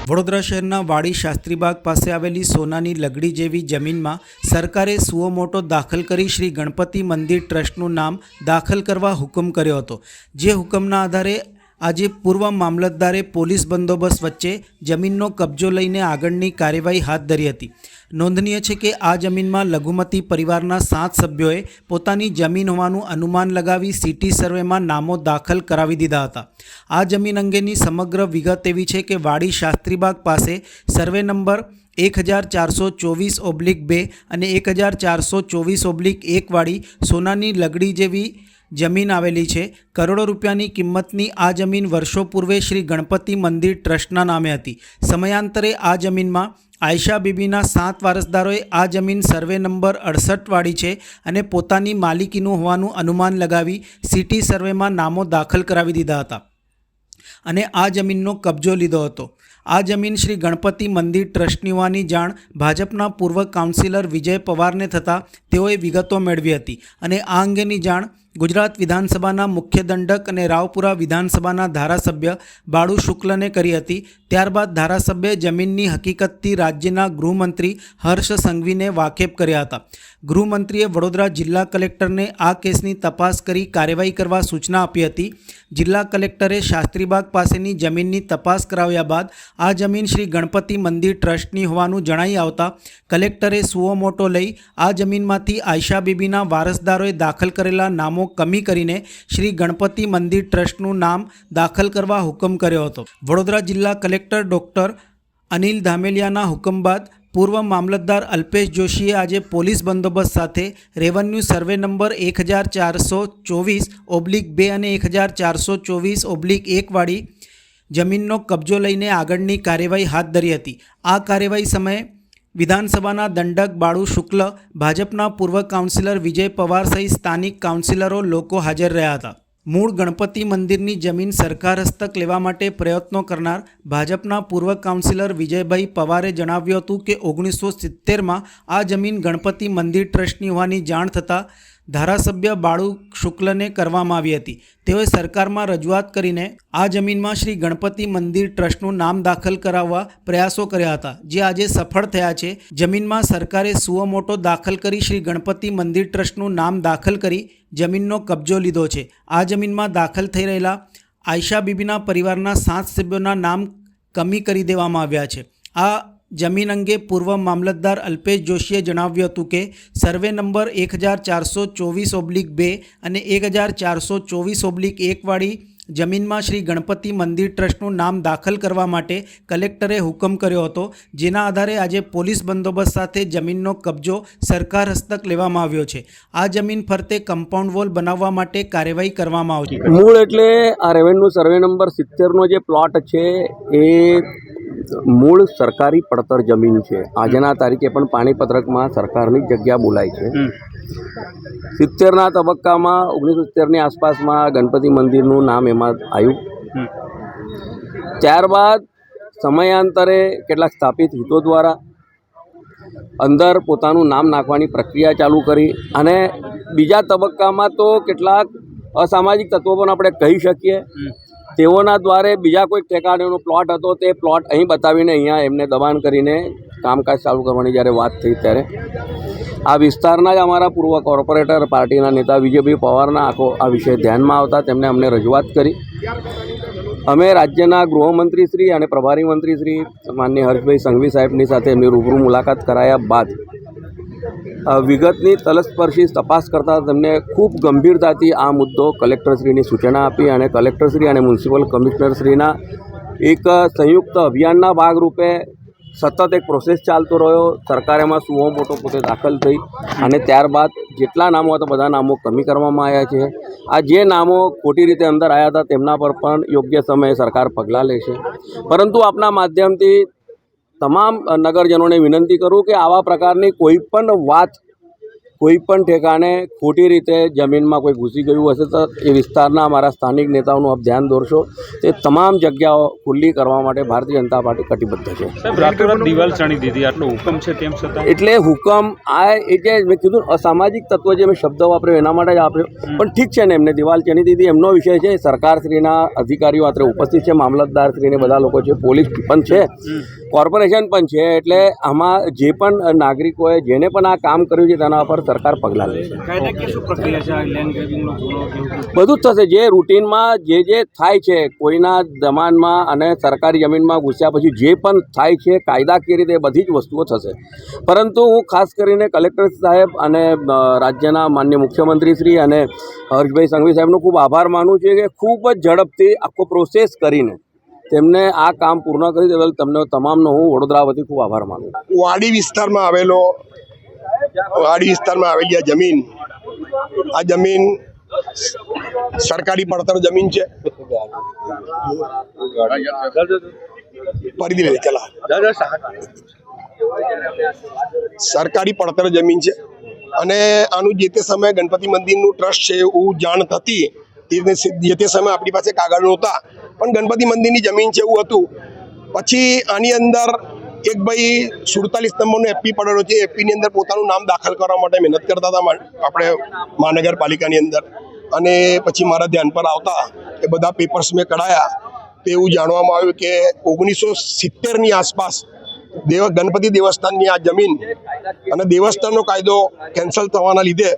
વડોદરા શહેરના વાડી શાસ્ત્રીબાગ પાસે આવેલી સોનાની લગડી જેવી જમીનમાં સરકારે સુઓ મોટો દાખલ કરી શ્રી ગણપતિ મંદિર ટ્રસ્ટનું નામ દાખલ કરવા હુકમ કર્યો હતો। જે હુકમના આધારે આજે પૂર્વ મામલતદારે પોલીસ બંદોબસ્ત વચ્ચે જમીનનો કબજો લઈને આગળની કાર્યવાહી હાથ ધરી હતી। નોંધનીય છે કે આ જમીનમાં લઘુમતી પરિવારના 7 સભ્યોએ પોતાની જમીન હોવાનું અનુમાન લગાવી સિટી સર્વેમાં નામો દાખલ કરાવી દીધા હતા। આ જમીન અંગેની સમગ્ર વિગત એવી છે કે વાડી શાસ્ત્રીબાગ પાસે સર્વે નંબર 1424/2 અને 1424/1 વાળી સોનાની લગડી જેવી જમીન આવેલી છે। કરોડો રૂપિયાની કિંમતની આ જમીન વર્ષો પૂર્વે શ્રી ગણપતિ મંદિર ટ્રસ્ટના નામે હતી। સમયાંતરે આ જમીનમાં આયશા બીબીના 7 વારસદારોએ આ જમીન સર્વે નંબર 68 વાળી છે અને પોતાની માલિકીનું હોવાનું અનુમાન લગાવી સિટી સર્વેમાં નામો દાખલ કરાવી દીધા હતા અને આ જમીનનો કબજો લીધો હતો। આ જમીન શ્રી ગણપતિ મંદિર ટ્રસ્ટની હોવાની જાણ ભાજપના પૂર્વ કાઉન્સિલર વિજય પવારને થતાં તેઓએ વિગતો મેળવી હતી અને આ અંગેની જાણ ગુજરાત વિધાનસભાના મુખ્ય દંડક અને રાવપુરા વિધાનસભાના ધારાસભ્ય બાળુ શુક્લને કરી હતી। ત્યારબાદ ધારાસભ્યે જમીનની હકીકતથી રાજ્યના ગૃહમંત્રી હર્ષ સંઘવીને વાકેફ કર્યા હતા। ગૃહમંત્રીએ વડોદરા જિલ્લા કલેક્ટરને આ કેસની તપાસ કરી કાર્યવાહી કરવા સૂચના આપી હતી। જિલ્લા કલેક્ટરે શાસ્ત્રીબાગ પાસેની જમીનની તપાસ કરાવ્યા બાદ આ જમીન શ્રી ગણપતિ મંદિર ટ્રસ્ટની હોવાનું જણાઈ આવતા કલેક્ટરે સુઓ મોટો લઈ આ જમીનમાંથી આયશા બીબીના વારસદારોએ દાખલ કરેલા નામો કમી કરીને શ્રી ગણપતિ મંદિર ટ્રસ્ટનું નામ દાખલ કરવા હુકમ કર્યો હતો। વડોદરા જિલ્લા કલેક્ટર ડૉક્ટર અનિલ ધામેલિયાના હુકમ બાદ પૂર્વ મામલતદાર અલ્પેશ જોશીએ આજે પોલીસ બંદોબસ્ત સાથે રેવન્યુ સર્વે નંબર 1424/2 અને 1424/1 વાળી જમીનનો કબજો લઈને આગળની કાર્યવાહી હાથ ધરી હતી। આ કાર્યવાહી સમયે વિધાનસભાના દંડક બાળુ શુક્લ, ભાજપના પૂર્વ કાઉન્સિલર વિજય પવાર સહિત સ્થાનિક કાઉન્સિલરો લોકો હાજર રહ્યા હતા। મૂળ ગણપતિ મંદિરની જમીન સરકાર હસ્તક લેવા માટે પ્રયત્નો કરનાર ભાજપના પૂર્વ કાઉન્સિલર વિજયભાઈ પવારે જણાવ્યું હતું કે 1970માં આ જમીન ગણપતિ મંદિર ટ્રસ્ટની હોવાની જાણ થતાં ધારાસભ્ય બાળુ શુક્લને કરવામાં આવી હતી। તેઓએ સરકારમાં રજૂઆત કરીને આ જમીનમાં શ્રી ગણપતિ મંદિર ટ્રસ્ટનું નામ દાખલ કરાવવા પ્રયાસો કર્યા હતા, જે આજે સફળ થયા છે। જમીનમાં સરકારે સુઓ મોટો દાખલ કરી શ્રી ગણપતિ મંદિર ટ્રસ્ટનું નામ દાખલ કરી જમીનનો કબજો લીધો છે। આ જમીનમાં દાખલ થઈ રહેલા આયશા બીબીના પરિવારના 7 સભ્યોના નામ કમી કરી દેવામાં આવ્યા છે। આ જમીન અંગે પૂર્વ મામલતદાર અલ્પેશ જોશીએ જણાવ્યું હતું કે સર્વે નંબર 1424/2 અને 1424/1 વાળી જમીનમાં શ્રી ગણપતિ મંદિર ટ્રસ્ટનું નામ દાખલ કરવા માટે કલેક્ટરે હુકમ કર્યો હતો, જેના આધારે આજે પોલીસ બંદોબસ્ત સાથે જમીનનો કબજો સરકાર હસ્તક લેવામાં આવ્યો છે। આ જમીન ફરતે કમ્પાઉન્ડ વોલ બનાવવા માટે કાર્યવાહી કરવામાં આવશે। મૂળ એટલે આ રેવન્યુ સર્વે નંબર 70નો જે પ્લોટ છે એ મૂળ સરકારી પડતર જમીન છે। આજના તારીખે પણ પાણીપત્રકમાં સરકારની જગ્યા બોલાય છે। 70ના તબક્કામાં 1970ની આસપાસમાં ગણપતિ મંદિરનું નામ એમાં આવ્યું। ત્યારબાદ સમયાંતરે કેટલાક સ્થાપિત હિતો દ્વારા અંદર પોતાનું નામ નાખવાની પ્રક્રિયા ચાલુ કરી અને બીજા તબક્કામાં તો કેટલાક અસામાજિક તત્વો પણ આપણે કહી શકીએ તેઓના દ્વારે બીજા કોઈ ઠેકાણેનો પ્લોટ હતો તે પ્લોટ અહીં બતાવીને અહીંયા એમને દબાણ કરીને કામકાજ ચાલુ કરવાની જ્યારે વાત થઈ ત્યારે આ વિસ્તારના જ અમારા પૂર્વ કોર્પોરેટર પાર્ટીના નેતા વિજયભાઈ પવારના આ વિષય ધ્યાનમાં આવતા તેમણે અમને રજૂઆત કરી। અમે રાજ્યના ગૃહમંત્રી શ્રી અને પ્રભારી મંત્રી શ્રી માનનીય હર્ષભાઈ સંઘવી સાહેબની સાથે એમની રૂબરૂ મુલાકાત કરાયા બાદ વિગતની તલસ્પર્શી તપાસ કરતાં તેમને ખૂબ ગંભીરતાથી આ મુદ્દો કલેક્ટરશ્રીની સૂચના આપી અને કલેક્ટરશ્રી અને મ્યુનિસિપલ કમિશનરશ્રીના એક સંયુક્ત અભિયાનના ભાગરૂપે સતત એક પ્રોસેસ ચાલતો રહ્યો। સરકારે એમાં સુઓ મોટો પોતે દાખલ થઈ અને ત્યારબાદ જેટલા નામો હતા બધા નામો કમી કરવામાં આવ્યા છે। આ જે નામો ખોટી રીતે અંદર આવ્યા હતા તેમના પર પણ યોગ્ય સમયે સરકાર પગલાં લેશે। પરંતુ આપના માધ્યમથી તમામ નગરજનોને વિનંતી કરું કે આવા પ્રકારની કોઈ પણ વાત કોઈ પણ ઠેકાણે ખોટી રીતે જમીનમાં કોઈ ઘૂસી ગયું હશે તો એ વિસ્તારના અમારા સ્થાનિક નેતાઓનું આપ ધ્યાન દોરશો. તે તમામ જગ્યાઓ ખુલ્લી કરવા માટે ભારતીય જનતા પાર્ટી કટિબદ્ધ છે. સાહેબ, રાતોરાત દિવાલ ચણી દીધી, આટલો હુકમ છે તેમ છતાં એટલે હુકમ આ એ જે મેં કીધું અસામાજિક તત્વ જે મેં શબ્દ વાપર્યો એના માટે જ આપ્યો, પણ ઠીક છે ને, એમને દિવાલ ચણી દીધી એમનો વિષય છે. સરકારશ્રીના અધિકારીઓ અત્રે ઉપસ્થિત છે, મામલતદારશ્રીને બધા લોકો છે, પોલીસ પણ છે, કોર્પોરેશન પણ છે. એટલે આમાં જે પણ નાગરિકોએ જેને પણ આ કામ કર્યું છે તેના પર સરકાર પગલાં લે છે. કાયદાકીય શું પ્રક્રિયા છે? આ લેન્ડ ગ્રેબિંગનો ગુનો બધું જ થશે. જે રૂટીનમાં જે થાય છે કોઈના દમાનમાં અને સરકારી જમીનમાં ઘૂસ્યા પછી જે પણ થાય છે કાયદાકીય રીતે બધી જ વસ્તુઓ થશે. પરંતુ હું ખાસ કરીને કલેક્ટર સાહેબ અને રાજ્યના માનનીય મુખ્યમંત્રીશ્રી અને હર્ષભાઈ સંઘવી સાહેબનો ખૂબ આભાર માનું છું કે ખૂબ જ ઝડપથી આખો પ્રોસેસ કરીને તેમને આ કામ પૂર્ણ કરી દેવા તમને તમામનો હું વડોદરા વતી ખૂબ આભાર માનું છું. વાડી વિસ્તારમાં આવેલી આ જમીન સરકારી પડતર જમીન છે. સરકારી પડતર જમીન છે અને આનું જે તે સમયે ગણપતિ મંદિરનું ટ્રસ્ટ છે એવું જાણ થતી. જે તે સમયે આપણી પાસે કાગળ નહોતા, પણ ગણપતિ મંદિરની જમીન છે એવું હતું. પછી આની અંદર એક ભાઈ 47 નંબરનો એફપી પડેલો છે. એફપીની અંદર પોતાનું નામ દાખલ કરવા માટે મહેનત કરતા હતા આપણે મહાનગરપાલિકાની અંદર. અને પછી મારા ધ્યાન પર આવતા એ બધા પેપર્સ મેં કઢાયા તો એવું જાણવામાં આવ્યું કે 1970ની આસપાસ ગણપતિ દેવસ્થાનની આ જમીન અને દેવસ્થાનનો કાયદો કેન્સલ થવાના લીધે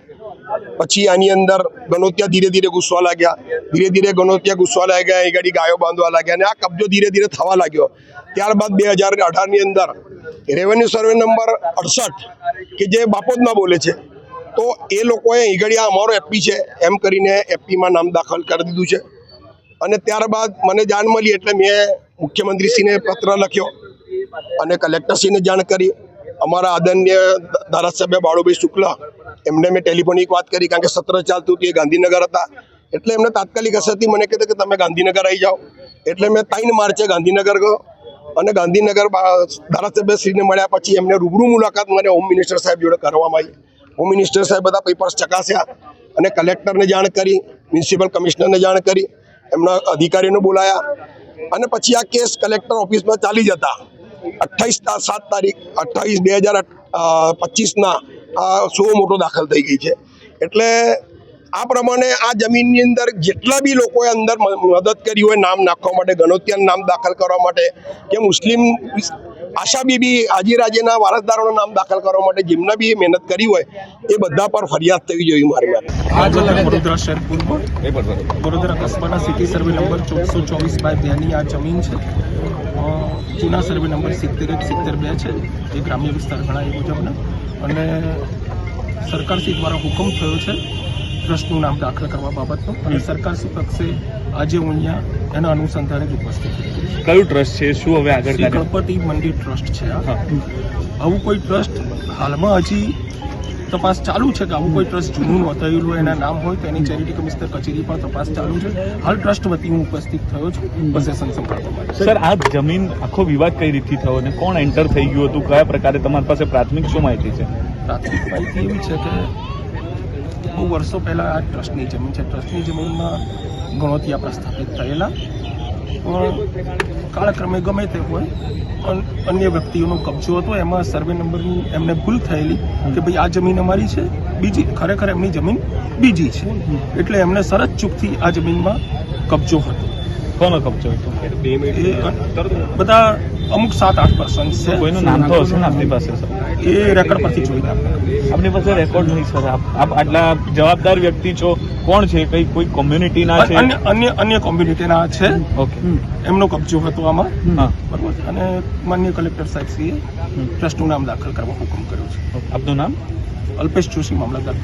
પછી આની અંદર ગણોતિયા ધીરે ધીરે ઘૂસવા લાગ્યા. એ ગાડી ગાયો બાંધવા લાગ્યા અને આ કબજો ધીરે ધીરે થવા લાગ્યો. ત્યારબાદ 2018ની અંદર રેવન્યુ સર્વે નંબર 68 કે જે બાપોદમાં બોલે છે, તો એ લોકોએ ઈગડિયા અમારો એફપી છે એમ કરીને એફપીમાં નામ દાખલ કરી દીધું છે. અને ત્યારબાદ મને જાણ મળી એટલે મેં મુખ્યમંત્રીશ્રીને પત્ર લખ્યો અને કલેક્ટરશ્રીને જાણ કરી. અમારા આદરણીય ધારાસભ્ય બાળુભાઈ શુક્લ એમને મેં ટેલિફોનિક વાત કરી, કારણ કે સત્ર ચાલતું હતું, એ ગાંધીનગર હતા. એટલે એમને તાત્કાલિક અસરથી મને કીધું કે તમે ગાંધીનગર આવી જાઓ. એટલે મેં 3 માર્ચે ગાંધીનગર ગયો અને ગાંધીનગર ધારાસભ્યશ્રીને મળ્યા પછી એમને રૂબરૂ મુલાકાત મને હોમ મિનિસ્ટર સાહેબ જોડે કરવામાં આવી. હોમ મિનિસ્ટર સાહેબ બધા પેપર્સ ચકાસ્યા અને કલેક્ટરને જાણ કરી, મ્યુનિસિપલ કમિશનરને જાણ કરી, એમના અધિકારીઓને બોલાયા અને પછી આ કેસ કલેક્ટર ઓફિસમાં ચાલી જતા 28/7/2025ના સો મોટો દાખલ થઈ ગઈ છે. એટલે આ પ્રમાણે આ જમીનની અંદર જેટલા બી લોકોએ અંદર મદદ કરી હોય નામ નાખવા માટે, ગણોતિયાનું નામ દાખલ કરવા માટે, કે મુસ્લિમ આશા બીબી હાજીરાજેના વારસદારોનું નામ દાખલ કરવા માટે જેમના બી મહેનત કરી હોય એ બધા પર ફરિયાદ થવી જોઈએ. મારી માટે વડોદરા શહેર પૂર્વ વડોદરા કસ્બાના સિટી સર્વે નંબર 1424/2ની આ જમીન છે. જૂના સર્વે નંબર 71-72 છે, જે ગ્રામ્ય વિસ્તાર ગણાય એ મુજબના. અને સરકારશ્રી દ્વારા હુકમ થયો છે ટ્રસ્ટનું નામ દાખલ કરવા બાબતનો, અને સરકારશ્રી પક્ષે આજે હું અહીંયા એના અનુસંધાને જ ઉપસ્થિત છું. કયું ટ્રસ્ટ છે? શું હવે આગળ શ્રી ગણપતિ મંદિર ટ્રસ્ટ છે આ. આવું કોઈ ટ્રસ્ટ હાલમાં હજી તપાસ ચાલુ છે કે આવું કોઈ ટ્રસ્ટ જૂનું નોંધાયેલું હોય, એના નામ હોય તો એની ચેરિટી કમિશનર કચેરી પણ તપાસ ચાલુ છે. હાલ ટ્રસ્ટ વતી હું ઉપસ્થિત થયો છું પોસેશન સંભાળવા માટે. સર, આ જમીન આખો વિવાદ કઈ રીતથી થયો અને કોણ એન્ટર થઈ ગયું હતું? કયા પ્રકારે તમારી પાસે પ્રાથમિક શું માહિતી છે? પ્રાથમિક માહિતી એવી છે કે બહુ વર્ષો પહેલાં આ ટ્રસ્ટની જમીન છે. ટ્રસ્ટની જમીનમાં ગણોતિયા પ્રસ્થાપિત થયેલા, પણ કાળક્રમે ગમે તે હોય પણ અન્ય વ્યક્તિઓનો કબજો હતો. એમાં સર્વે નંબરની એમને ભૂલ થયેલી કે ભાઈ આ જમીન અમારી છે, બીજી ખરેખર એમની જમીન બીજી છે. એટલે એમને સરત ચૂકથી આ જમીનમાં કબજો હતો. કોનો કબજો હતો? એ બધા અમુક 7-8 પર્સન છે. કોઈનું નામ તો હશે ને આપની પાસે? સર, એ રેકર્ડ પરથી જોઈને આપની પાસે રેકોર્ડ નહીં સર. આપ આટલા જવાબદાર વ્યક્તિ છો, કોણ છે? કોઈ કોમ્યુનિટીના છે? અન્ય કોમ્યુનિટીના છે. ઓકે, એમનો કબજો હતો આમાં. હા, બરોબર. અને માનનીય કલેક્ટર સાહેબશ્રીએ ટ્રસ્ટનું નામ દાખલ કરવા હુકમ કર્યો છે. આપનું નામ? અલ્પેશ જોશી, મામલતદાર.